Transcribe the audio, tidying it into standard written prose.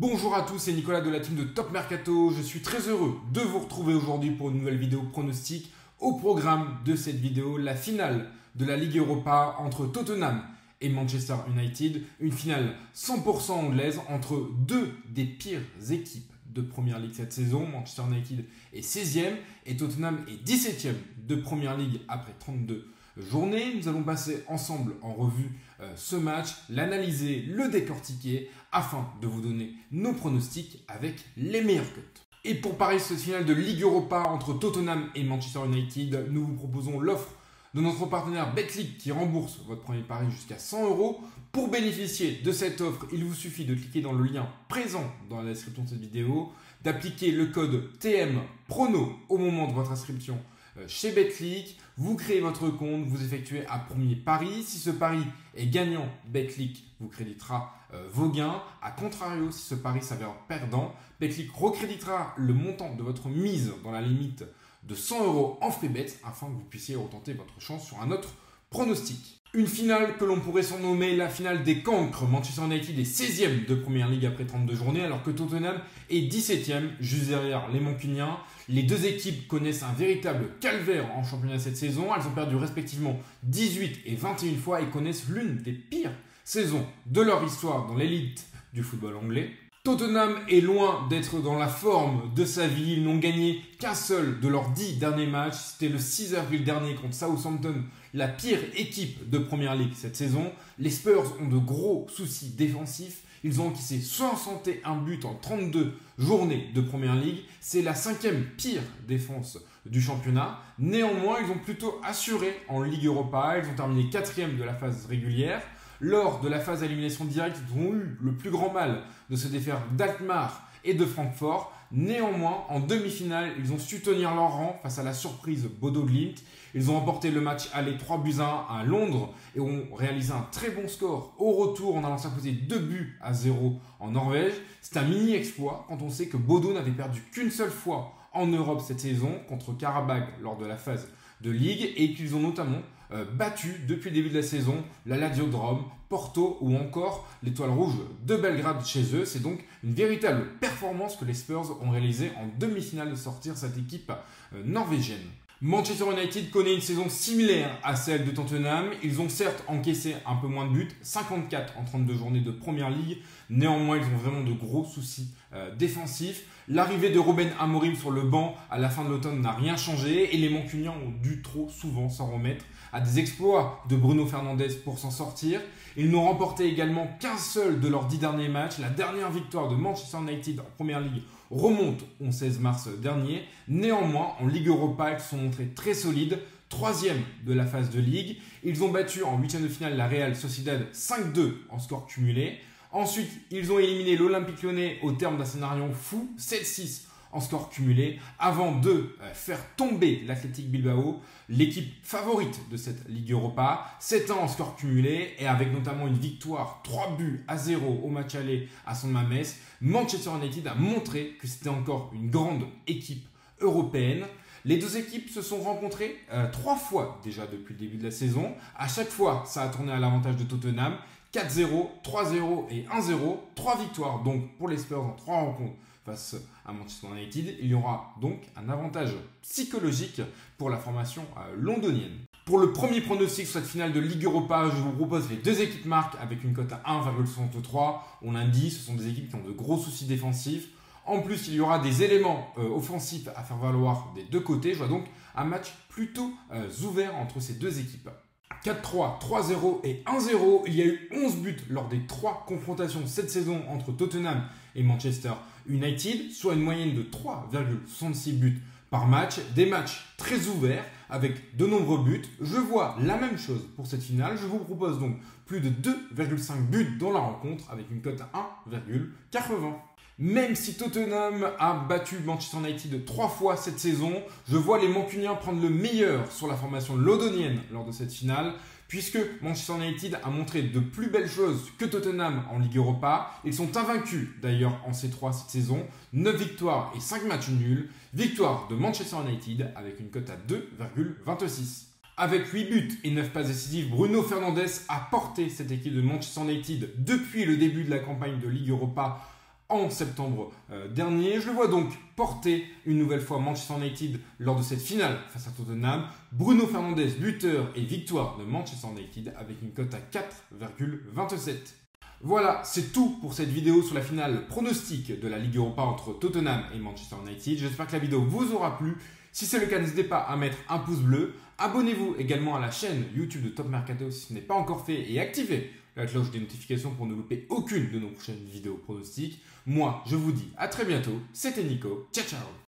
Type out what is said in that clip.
Bonjour à tous, c'est Nicolas de la team de Top Mercato. Je suis très heureux de vous retrouver aujourd'hui pour une nouvelle vidéo pronostic. Au programme de cette vidéo, la finale de la Ligue Europa entre Tottenham et Manchester United. Une finale 100% anglaise entre deux des pires équipes de Première Ligue cette saison. Manchester United est 16e et Tottenham est 17e de Première Ligue après 32 journées. Nous allons passer ensemble en revue ce match, l'analyser, le décortiquer afin de vous donner nos pronostics avec les meilleurs cotes. Et pour parier cette finale de Ligue Europa entre Tottenham et Manchester United, nous vous proposons l'offre de notre partenaire Betclic qui rembourse votre premier pari jusqu'à 100 €. Pour bénéficier de cette offre, il vous suffit de cliquer dans le lien présent dans la description de cette vidéo, d'appliquer le code TMPRONO au moment de votre inscription chez Betclic. Vous créez votre compte, vous effectuez un premier pari. Si ce pari est gagnant, Betclic vous créditera vos gains. A contrario, si ce pari s'avère perdant, Betclic recréditera le montant de votre mise dans la limite de 100 € en free bet afin que vous puissiez retenter votre chance sur un autre pronostic. Une finale que l'on pourrait surnommer la finale des cancres. Manchester United est 16e de Première Ligue après 32 journées alors que Tottenham est 17e, juste derrière les Mancuniens. Les deux équipes connaissent un véritable calvaire en championnat cette saison. Elles ont perdu respectivement 18 et 21 fois et connaissent l'une des pires saisons de leur histoire dans l'élite du football anglais. Tottenham est loin d'être dans la forme de sa vie. Ils n'ont gagné qu'un seul de leurs 10 derniers matchs. C'était le 6 avril dernier contre Southampton, la pire équipe de Première Ligue cette saison. Les Spurs ont de gros soucis défensifs. Ils ont encaissé 61 buts en 32 journées de Première Ligue. C'est la 5e pire défense du championnat. Néanmoins, ils ont plutôt assuré en Ligue Europa. Ils ont terminé 4e de la phase régulière. Lors de la phase d'élimination directe, ils ont eu le plus grand mal de se défaire d'Alkmaar et de Francfort. Néanmoins, en demi-finale, ils ont su tenir leur rang face à la surprise Bodo Glimt. Ils ont remporté le match aller 3-1 à Londres et ont réalisé un très bon score au retour en allant s'imposer 2-0 en Norvège. C'est un mini-exploit quand on sait que Bodo n'avait perdu qu'une seule fois en Europe cette saison contre Karabakh lors de la phase de Ligue et qu'ils ont notamment battu depuis le début de la saison la Lazio de Rome, Porto ou encore l'Étoile Rouge de Belgrade chez eux. C'est donc une véritable performance que les Spurs ont réalisée en demi-finale de sortir cette équipe norvégienne. Manchester United connaît une saison similaire à celle de Tottenham. Ils ont certes encaissé un peu moins de buts, 54 en 32 journées de Première Ligue. Néanmoins, ils ont vraiment de gros soucis défensifs. L'arrivée de Ruben Amorim sur le banc à la fin de l'automne n'a rien changé et les Mancuniens ont dû trop souvent s'en remettre à des exploits de Bruno Fernandes pour s'en sortir. Ils n'ont remporté également qu'un seul de leurs 10 derniers matchs. La dernière victoire de Manchester United en Première Ligue remonte au 16 mars dernier. Néanmoins, en Ligue Europa, ils se sont montrés très solides. 3e de la phase de Ligue. Ils ont battu en 8e de finale la Real Sociedad 5-2 en score cumulé. Ensuite, ils ont éliminé l'Olympique Lyonnais au terme d'un scénario fou, 7-6 en score cumulé, avant de faire tomber l'Athletic Bilbao, l'équipe favorite de cette Ligue Europa, 7-1 en score cumulé, et avec notamment une victoire 3-0 au match aller à San Mamés, Manchester United a montré que c'était encore une grande équipe européenne. Les deux équipes se sont rencontrées 3 fois déjà depuis le début de la saison. À chaque fois, ça a tourné à l'avantage de Tottenham. 4-0, 3-0 et 1-0. 3 victoires donc pour les Spurs en 3 rencontres face à Manchester United. Il y aura donc un avantage psychologique pour la formation londonienne. Pour le premier pronostic sur cette finale de Ligue Europa, je vous propose les deux équipes marques avec une cote à 1,63. On l'a dit, ce sont des équipes qui ont de gros soucis défensifs. En plus, il y aura des éléments offensifs à faire valoir des deux côtés. Je vois donc un match plutôt ouvert entre ces deux équipes. 4-3, 3-0 et 1-0. Il y a eu 11 buts lors des 3 confrontations cette saison entre Tottenham et Manchester United, soit une moyenne de 3,66 buts par match. Des matchs très ouverts avec de nombreux buts. Je vois la même chose pour cette finale. Je vous propose donc plus de 2,5 buts dans la rencontre avec une cote à 1,80. Même si Tottenham a battu Manchester United 3 fois cette saison, je vois les Mancuniens prendre le meilleur sur la formation londonienne lors de cette finale, puisque Manchester United a montré de plus belles choses que Tottenham en Ligue Europa. Ils sont invaincus d'ailleurs en C3 cette saison, 9 victoires et 5 matchs nuls. Victoire de Manchester United avec une cote à 2,26. Avec 8 buts et 9 passes décisives, Bruno Fernandes a porté cette équipe de Manchester United depuis le début de la campagne de Ligue Europa en septembre dernier. Je le vois donc porter une nouvelle fois Manchester United lors de cette finale face à Tottenham. Bruno Fernandes, buteur et victoire de Manchester United avec une cote à 4,27. Voilà, c'est tout pour cette vidéo sur la finale pronostic de la Ligue Europa entre Tottenham et Manchester United. J'espère que la vidéo vous aura plu. Si c'est le cas, n'hésitez pas à mettre un pouce bleu. Abonnez-vous également à la chaîne YouTube de Top Mercato si ce n'est pas encore fait et activez la cloche des notifications pour ne louper aucune de nos prochaines vidéos pronostiques. Moi, je vous dis à très bientôt. C'était Nico. Ciao, ciao.